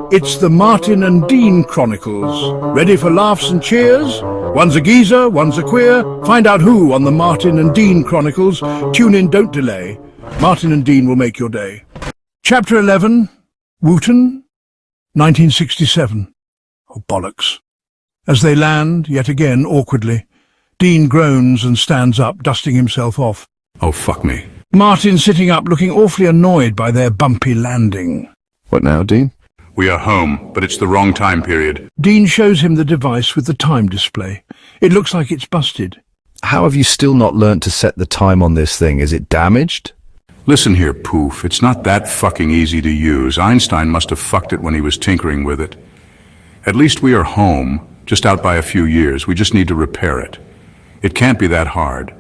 It's the Martin and Dean Chronicles. Ready for laughs and cheers? One's a geezer, one's a queer. Find out who on the Martin and Dean Chronicles. Tune in, don't delay. Martin and Dean will make your day. Chapter 11, Wootton, 1967. Oh, bollocks. As they land, yet again awkwardly, Dean groans and stands up, dusting himself off. Oh, fuck me. Martin sitting up, looking awfully annoyed by their bumpy landing. What now, Dean? We are home, but it's the wrong time period. Dean shows him the device with the time display. It looks like it's busted. How have you still not learnt to set the time on this thing? Is it damaged? Listen here, Poof, it's not that fucking easy to use. Einstein must have fucked it when he was tinkering with it. At least we are home, just out by a few years. We just need to repair it. It can't be that hard.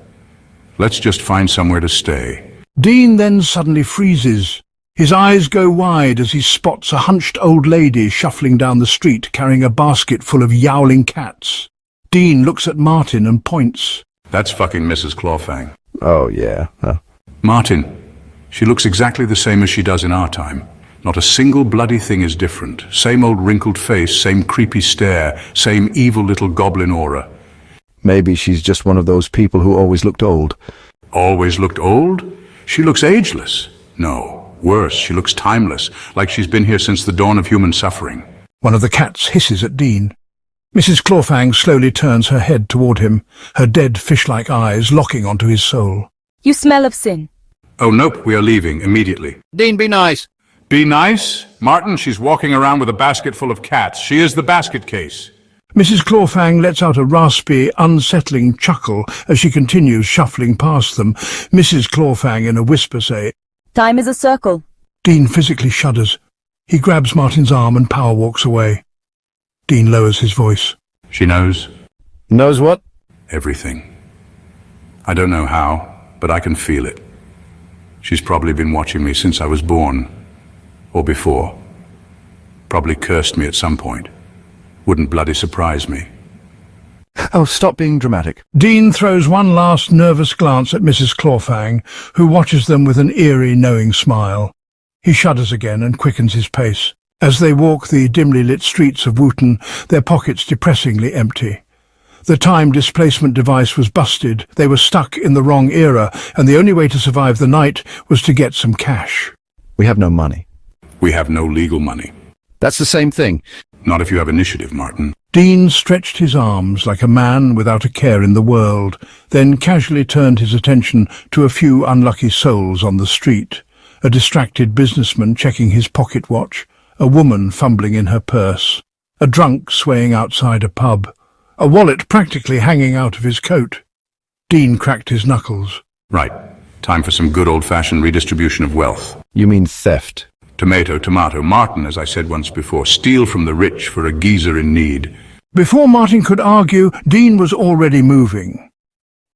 Let's just find somewhere to stay. Dean then suddenly freezes. His eyes go wide as he spots a hunched old lady shuffling down the street carrying a basket full of yowling cats. Dean looks at Martin and points. That's fucking Mrs. Clawfang. Oh, yeah. Martin, she looks exactly the same as she does in our time. Not a single bloody thing is different. Same old wrinkled face, same creepy stare, same evil little goblin aura. Maybe she's just one of those people who always looked old. Always looked old? She looks ageless. No, worse, she looks timeless, like she's been here since the dawn of human suffering. One of the cats hisses at Dean. Mrs. Clawfang slowly turns her head toward him, her dead fish-like eyes locking onto his soul. You smell of sin. Oh, nope, we are leaving immediately. Dean, be nice. Be nice? Martin, she's walking around with a basket full of cats. She is the basket case. Mrs. Clawfang lets out a raspy, unsettling chuckle as she continues shuffling past them. Mrs. Clawfang in a whisper say, Time is a circle. Dean physically shudders. He grabs Martin's arm and power walks away. Dean lowers his voice. She knows? Knows what? Everything. I don't know how, but I can feel it. She's probably been watching me since I was born. Or before. Probably cursed me at some point. Wouldn't bloody surprise me. Oh, stop being dramatic. Dean throws one last nervous glance at Mrs. Clawfang, who watches them with an eerie, knowing smile. He shudders again and quickens his pace. As they walk the dimly lit streets of Wootton, their pockets depressingly empty. The Time Displacement Device was busted, they were stuck in the wrong era, and the only way to survive the night was to get some cash. We have no money. We have no legal money. That's the same thing. Not if you have initiative, Martin. Dean stretched his arms like a man without a care in the world, then casually turned his attention to a few unlucky souls on the street. A distracted businessman checking his pocket watch, a woman fumbling in her purse, a drunk swaying outside a pub, a wallet practically hanging out of his coat. Dean cracked his knuckles. Right. Time for some good old-fashioned redistribution of wealth. You mean theft? Tomato, tomato. Martin, as I said once before, steal from the rich for a geezer in need. Before Martin could argue, Dean was already moving.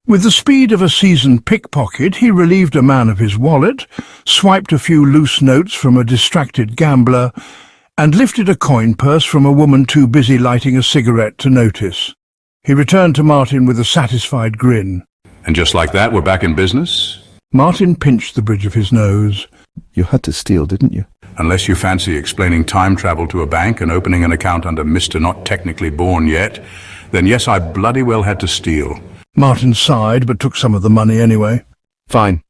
With the speed of a seasoned pickpocket, he relieved a man of his wallet, swiped a few loose notes from a distracted gambler, and lifted a coin purse from a woman too busy lighting a cigarette to notice. He returned to Martin with a satisfied grin. And just like that, we're back in business? Martin pinched the bridge of his nose. You had to steal, didn't you? Unless you fancy explaining time travel to a bank and opening an account under Mr. Not Technically Born Yet, then yes, I bloody well had to steal. Martin sighed, but took some of the money anyway. Fine.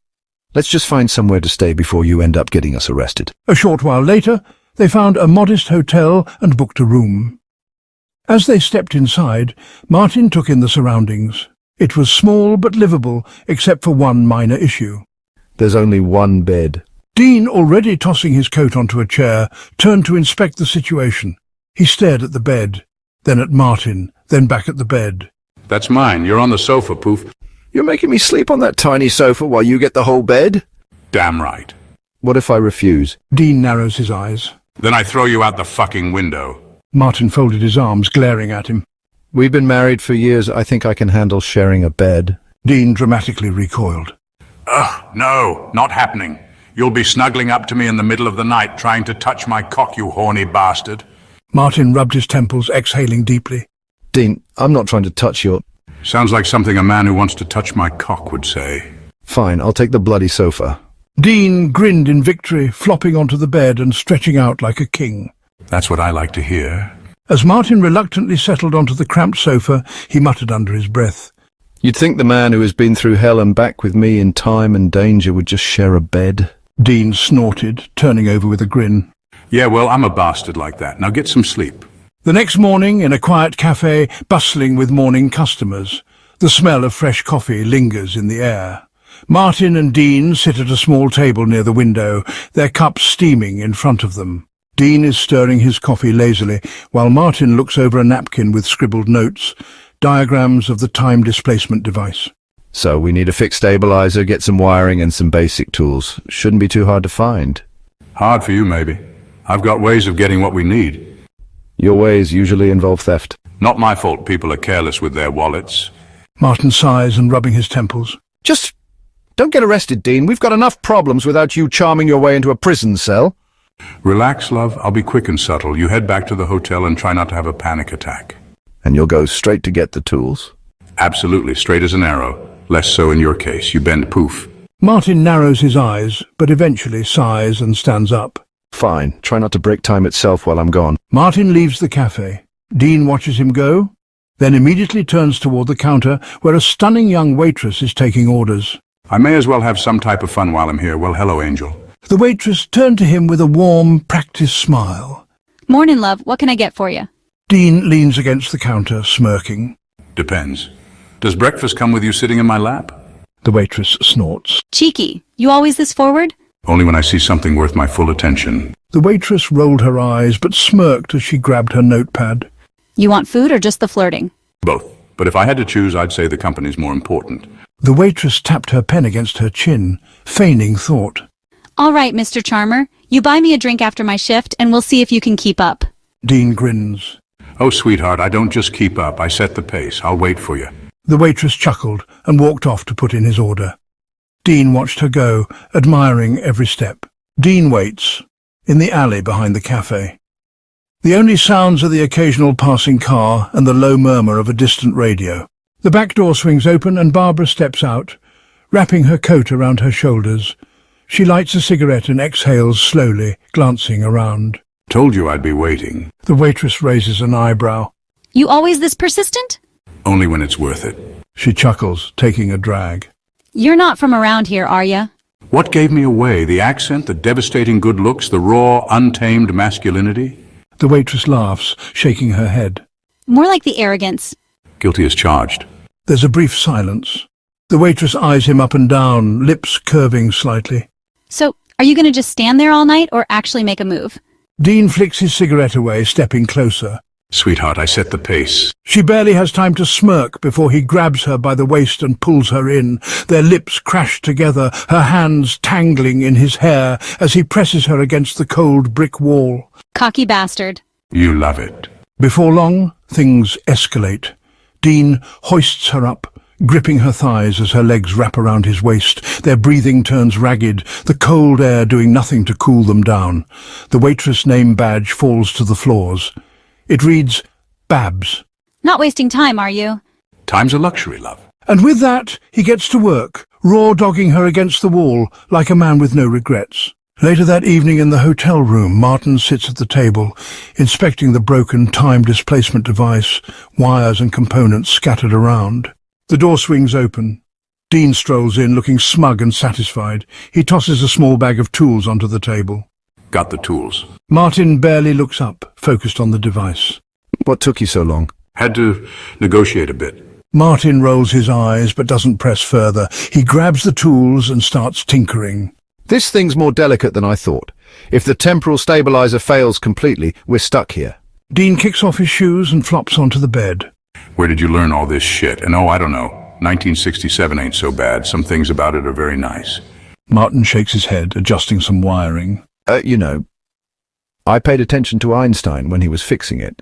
Let's just find somewhere to stay before you end up getting us arrested. A short while later, they found a modest hotel and booked a room. As they stepped inside, Martin took in the surroundings. It was small but livable, except for one minor issue. There's only one bed. Dean, already tossing his coat onto a chair, turned to inspect the situation. He stared at the bed, then at Martin, then back at the bed. That's mine. You're on the sofa, Poof. You're making me sleep on that tiny sofa while you get the whole bed? Damn right. What if I refuse? Dean narrows his eyes. Then I throw you out the fucking window. Martin folded his arms, glaring at him. We've been married for years. I think I can handle sharing a bed. Dean dramatically recoiled. Ugh, no, not happening. You'll be snuggling up to me in the middle of the night trying to touch my cock, you horny bastard. Martin rubbed his temples, exhaling deeply. Dean, I'm not trying to touch your... Sounds like something a man who wants to touch my cock would say. Fine, I'll take the bloody sofa. Dean grinned in victory, flopping onto the bed and stretching out like a king. That's what I like to hear. As Martin reluctantly settled onto the cramped sofa, he muttered under his breath. You'd think the man who has been through hell and back with me in time and danger would just share a bed. Dean snorted, turning over with a grin. Yeah, well, I'm a bastard like that. Now get some sleep. The next morning, in a quiet cafe bustling with morning customers, the smell of fresh coffee lingers in the air. Martin and Dean sit at a small table near the window, their cups steaming in front of them. Dean is stirring his coffee lazily, while Martin looks over a napkin with scribbled notes, diagrams of the Time Displacement Device. So we need a fixed stabilizer, get some wiring and some basic tools. Shouldn't be too hard to find. Hard for you, maybe. I've got ways of getting what we need. Your ways usually involve theft. Not my fault people are careless with their wallets. Martin sighs and rubbing his temples. Just don't get arrested, Dean. We've got enough problems without you charming your way into a prison cell. Relax, love. I'll be quick and subtle. You head back to the hotel and try not to have a panic attack. And you'll go straight to get the tools? Absolutely, straight as an arrow. Less so in your case. You bend poof. Martin narrows his eyes, but eventually sighs and stands up. Fine. Try not to break time itself while I'm gone. Martin leaves the cafe. Dean watches him go, then immediately turns toward the counter where a stunning young waitress is taking orders. I may as well have some type of fun while I'm here. Well, hello, Angel. The waitress turned to him with a warm, practiced smile. Morning, love. What can I get for you? Dean leans against the counter, smirking. Depends. Does breakfast come with you sitting in my lap? The waitress snorts. Cheeky. You always this forward? Only when I see something worth my full attention. The waitress rolled her eyes, but smirked as she grabbed her notepad. You want food or just the flirting? Both. But if I had to choose, I'd say the company's more important. The waitress tapped her pen against her chin, feigning thought. All right, Mr. Charmer. You buy me a drink after my shift, and we'll see if you can keep up. Dean grins. Oh, sweetheart, I don't just keep up. I set the pace. I'll wait for you. The waitress chuckled and walked off to put in his order. Dean watched her go, admiring every step. Dean waits, in the alley behind the cafe. The only sounds are the occasional passing car and the low murmur of a distant radio. The back door swings open and Barbara steps out, wrapping her coat around her shoulders. She lights a cigarette and exhales slowly, glancing around. Told you I'd be waiting. The waitress raises an eyebrow. You always this persistent? Only when it's worth it. She chuckles, taking a drag. You're not from around here, are ya? What gave me away? The accent, the devastating good looks, the raw, untamed masculinity? The waitress laughs, shaking her head. More like the arrogance. Guilty as charged. There's a brief silence. The waitress eyes him up and down, lips curving slightly. So, are you gonna just stand there all night or actually make a move? Dean flicks his cigarette away, stepping closer. Sweetheart, I set the pace. She barely has time to smirk before he grabs her by the waist and pulls her in. Their lips crash together, her hands tangling in his hair as he presses her against the cold brick wall. Cocky bastard. You love it. Before long, things escalate. Dean hoists her up, gripping her thighs as her legs wrap around his waist. Their breathing turns ragged, the cold air doing nothing to cool them down. The waitress name badge falls to the floors. It reads, Babs. Not wasting time, are you? Time's a luxury, love. And with that, he gets to work, raw-dogging her against the wall, like a man with no regrets. Later that evening in the hotel room, Martin sits at the table, inspecting the broken time displacement device, wires and components scattered around. The door swings open. Dean strolls in, looking smug and satisfied. He tosses a small bag of tools onto the table. Got the tools. Martin barely looks up, focused on the device. What took you so long? Had to negotiate a bit. Martin rolls his eyes but doesn't press further. He grabs the tools and starts tinkering. This thing's more delicate than I thought. If the temporal stabilizer fails completely, we're stuck here. Dean kicks off his shoes and flops onto the bed. Where did you learn all this shit? And oh, I don't know. 1967 ain't so bad. Some things about it are very nice. Martin shakes his head, adjusting some wiring. I paid attention to Einstein when he was fixing it.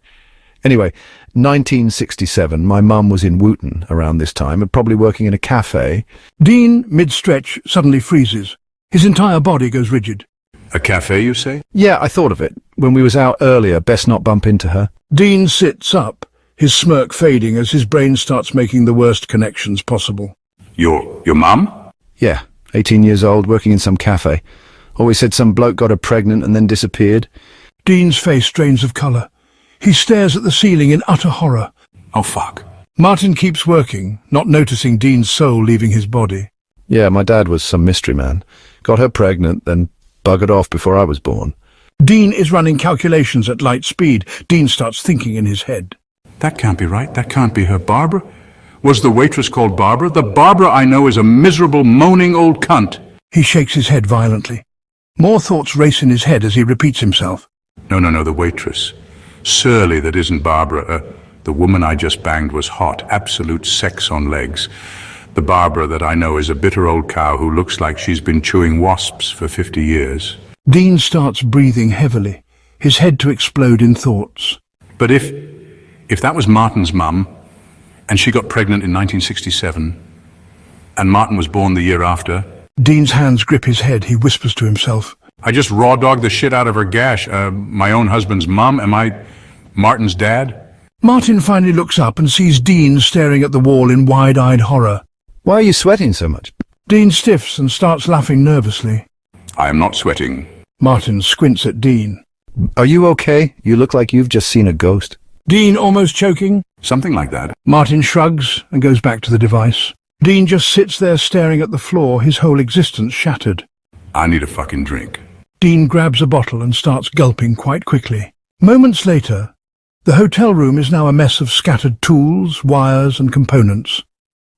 Anyway, 1967, my mum was in Wootton around this time and probably working in a cafe. Dean, mid-stretch, suddenly freezes. His entire body goes rigid. A cafe, you say? Yeah, I thought of it. When we was out earlier, best not bump into her. Dean sits up, his smirk fading as his brain starts making the worst connections possible. Your mum? Yeah, 18 years old, working in some cafe. Always said some bloke got her pregnant and then disappeared. Dean's face drains of colour. He stares at the ceiling in utter horror. Oh, fuck. Martin keeps working, not noticing Dean's soul leaving his body. Yeah, my dad was some mystery man. Got her pregnant, then buggered off before I was born. Dean is running calculations at light speed. Dean starts thinking in his head. That can't be right. That can't be her. Barbara? Was the waitress called Barbara? The Barbara I know is a miserable, moaning old cunt. He shakes his head violently. More thoughts race in his head as he repeats himself. No, the waitress. Surly that isn't Barbara. The woman I just banged was hot, absolute sex on legs. The Barbara that I know is a bitter old cow who looks like she's been chewing wasps for 50 years. Dean starts breathing heavily, his head to explode in thoughts. But if that was Martin's mum, and she got pregnant in 1967, and Martin was born the year after... Dean's hands grip his head. He whispers to himself. I just raw-dogged the shit out of her gash. My own husband's mum? Am I Martin's dad? Martin finally looks up and sees Dean staring at the wall in wide-eyed horror. Why are you sweating so much? Dean stiffs and starts laughing nervously. I am not sweating. Martin squints at Dean. Are you okay? You look like you've just seen a ghost. Dean almost choking. Something like that. Martin shrugs and goes back to the device. Dean just sits there staring at the floor, his whole existence shattered. I need a fucking drink. Dean grabs a bottle and starts gulping quite quickly. Moments later, the hotel room is now a mess of scattered tools, wires and components.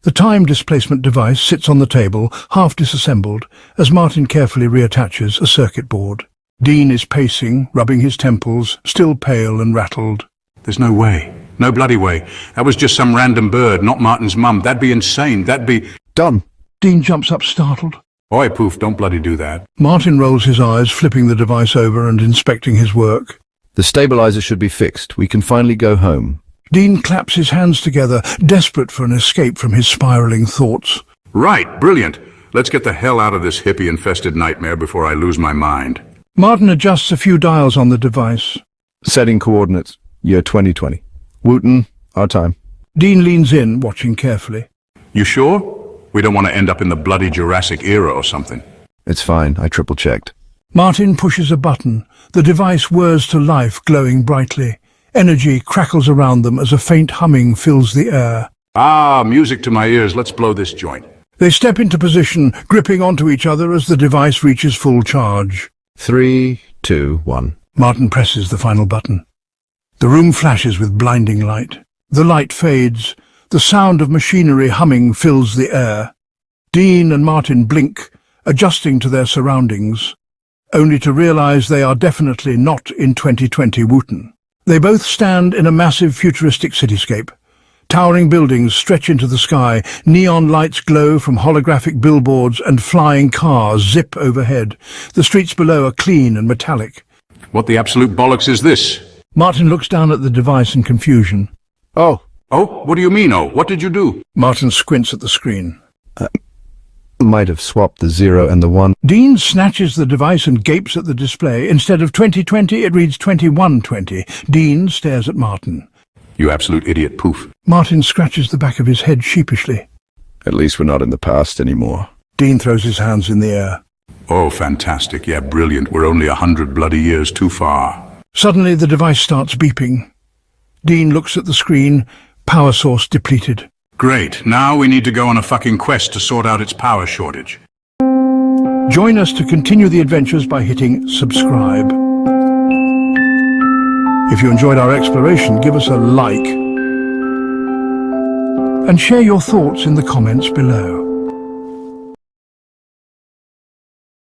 The Time Displacement Device sits on the table, half disassembled, as Martin carefully reattaches a circuit board. Dean is pacing, rubbing his temples, still pale and rattled. There's no way. No bloody way. That was just some random bird, not Martin's mum. That'd be insane. That'd be... Done. Dean jumps up startled. Oi, poof, don't bloody do that. Martin rolls his eyes, flipping the device over and inspecting his work. The stabilizer should be fixed. We can finally go home. Dean claps his hands together, desperate for an escape from his spiraling thoughts. Right, brilliant. Let's get the hell out of this hippie-infested nightmare before I lose my mind. Martin adjusts a few dials on the device. Setting coordinates. Year 2020. Wootton, our time. Dean leans in, watching carefully. You sure? We don't want to end up in the bloody Jurassic era or something. It's fine. I triple-checked. Martin pushes a button. The device whirs to life, glowing brightly. Energy crackles around them as a faint humming fills the air. Ah, music to my ears. Let's blow this joint. They step into position, gripping onto each other as the device reaches full charge. 3, 2, 1. Martin presses the final button. The room flashes with blinding light. The light fades. The sound of machinery humming fills the air. Dean and Martin blink, adjusting to their surroundings, only to realize they are definitely not in 2020 Wootton. They both stand in a massive futuristic cityscape. Towering buildings stretch into the sky, neon lights glow from holographic billboards and flying cars zip overhead. The streets below are clean and metallic. What the absolute bollocks is this? Martin looks down at the device in confusion. Oh. Oh, what do you mean, oh? What did you do? Martin squints at the screen. Might have swapped the 0 and the 1. Dean snatches the device and gapes at the display. Instead of 2020, it reads 2120. Dean stares at Martin. You absolute idiot, poof. Martin scratches the back of his head sheepishly. At least we're not in the past anymore. Dean throws his hands in the air. Oh, fantastic. Yeah, brilliant. We're only 100 bloody years too far. Suddenly, the device starts beeping. Dean looks at the screen. Power source depleted. Great. Now we need to go on a fucking quest to sort out its power shortage. Join us to continue the adventures by hitting subscribe. If you enjoyed our exploration, give us a like. And share your thoughts in the comments below.